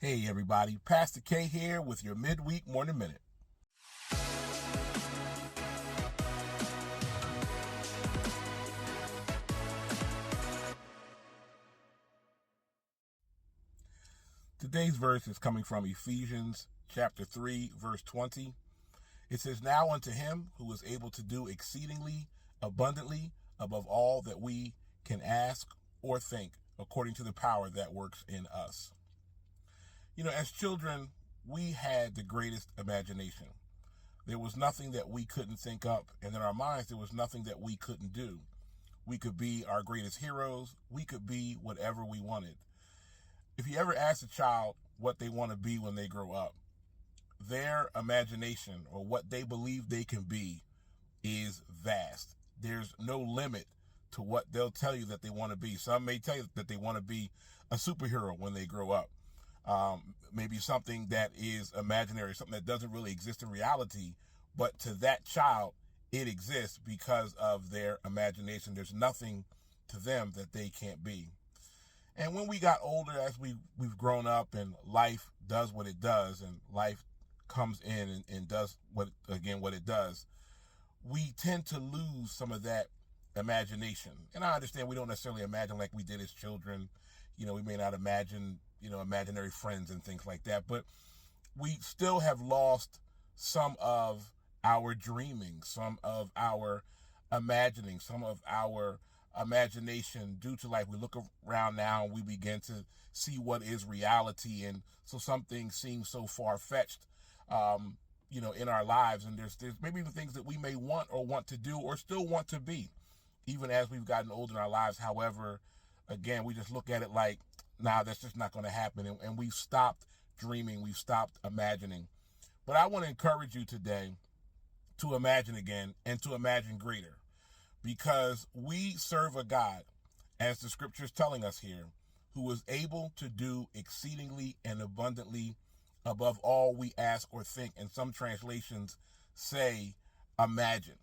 Hey everybody, Pastor K here with your midweek morning minute. Today's verse is coming from Ephesians chapter 3, verse 20. It says, "Now unto him who is able to do exceedingly abundantly above all that we can ask or think, according to the power that works in us." You know, as children, we had the greatest imagination. There was nothing that we couldn't think up, and in our minds, there was nothing that we couldn't do. We could be our greatest heroes. We could be whatever we wanted. If you ever ask a child what they want to be when they grow up, their imagination or what they believe they can be is vast. There's no limit to what they'll tell you that they want to be. Some may tell you that they want to be a superhero when they grow up. Maybe something that is imaginary, something that doesn't really exist in reality, but to that child, it exists because of their imagination. There's nothing to them that they can't be. And when we got older, as we've grown up and life does what it does, and life comes in and does what it does, we tend to lose some of that imagination. And I understand we don't necessarily imagine like we did as children. You know, we may not imagine, imaginary friends and things like that, but we still have lost some of our dreaming, some of our imagining, some of our imagination due to life. We look around now and we begin to see what is reality. And so some things seem so far-fetched, in our lives. And there's maybe even things that we may want to do or still want to be, even as we've gotten older in our lives. However, again, we just look at it like, nah, that's just not going to happen. And we've stopped dreaming. We've stopped imagining. But I want to encourage you today to imagine again and to imagine greater, because we serve a God, as the scripture is telling us here, who is able to do exceedingly and abundantly above all we ask or think. And some translations say imagine.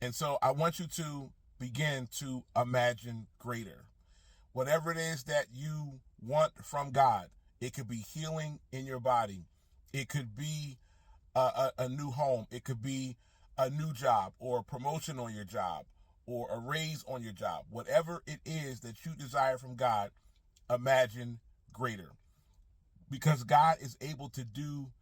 And so I want you to begin to imagine greater. Whatever it is that you want from God, it could be healing in your body. It could be a new home. It could be a new job or a promotion on your job or a raise on your job. Whatever it is that you desire from God, imagine greater. Because God is able to do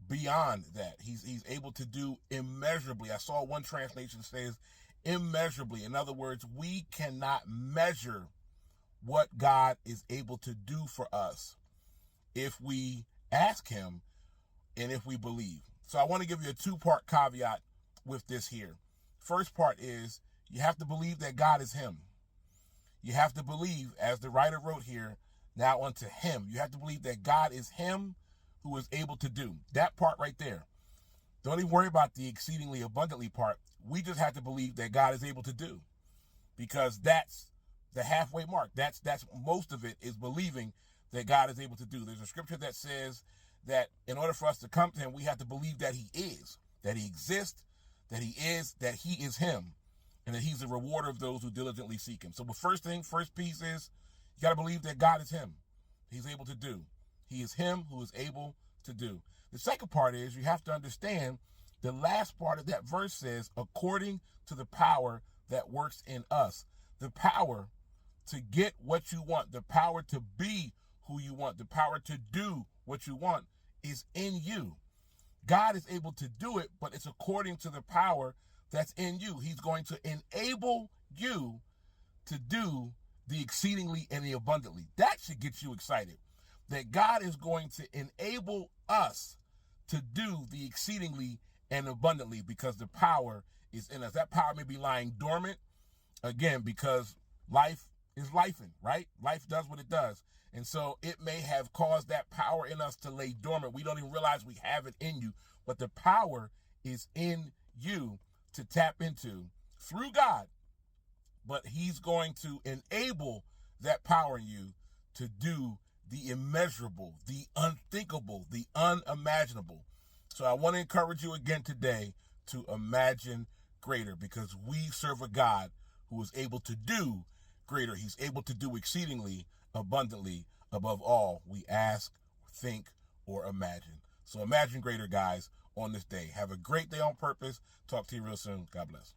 beyond that. He's able to do immeasurably. I saw one translation says immeasurably. In other words, we cannot measure what God is able to do for us if we ask him and if we believe. So I want to give you a two-part caveat with this here. First part is you have to believe that God is him. You have to believe, as the writer wrote here, now unto him. You have to believe that God is him who is able to do. That part right there. Don't even worry about the exceedingly abundantly part. We just have to believe that God is able to do, because that's the halfway mark. That's most of it is believing that God is able to do. There's a scripture that says that in order for us to come to him, we have to believe that he is, that he exists, that he is him, and that he's the rewarder of those who diligently seek him. So the first piece is you got to believe that God is him. He's able to do. He is him who is able to do. The second part is you have to understand the last part of that verse says, according to the power that works in us. The power to get what you want, the power to be who you want, the power to do what you want is in you. God is able to do it, but it's according to the power that's in you. He's going to enable you to do the exceedingly and the abundantly. That should get you excited, that God is going to enable us to do the exceedingly and abundantly because the power is in us. That power may be lying dormant, again, because life is lifing, right? Life does what it does. And so it may have caused that power in us to lay dormant. We don't even realize we have it in you, but the power is in you to tap into through God. But he's going to enable that power in you to do the immeasurable, the unthinkable, the unimaginable. So I want to encourage you again today to imagine greater, because we serve a God who is able to do greater. He's able to do exceedingly abundantly above all we ask think, or imagine. So imagine greater, guys, on this day. Have a great day on purpose. Talk to you real soon. God bless.